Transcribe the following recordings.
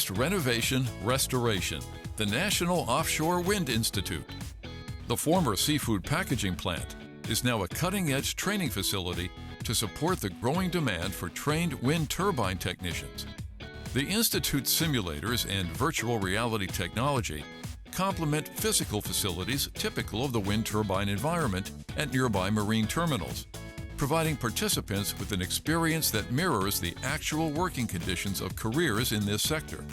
introduced Renovation Restoration, the National Offshore Wind Institute. The former seafood packaging plant is now a cutting-edge training facility to support the growing demand for trained wind turbine technicians. The Institute's simulators and virtual reality technology complement physical facilities typical of the wind turbine environment at nearby marine terminals, providing participants with an experience that mirrors the actual working conditions of careers in this sector.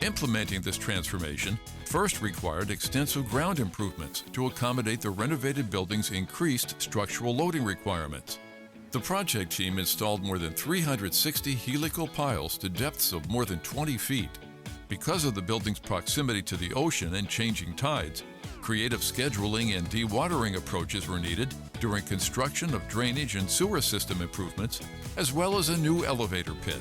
Implementing this transformation first required extensive ground improvements to accommodate the renovated building's increased structural loading requirements. The project team installed more than 360 helical piles to depths of more than 20 feet. Because of the building's proximity to the ocean and changing tides, creative scheduling and dewatering approaches were needed during construction of drainage and sewer system improvements, as well as a new elevator pit.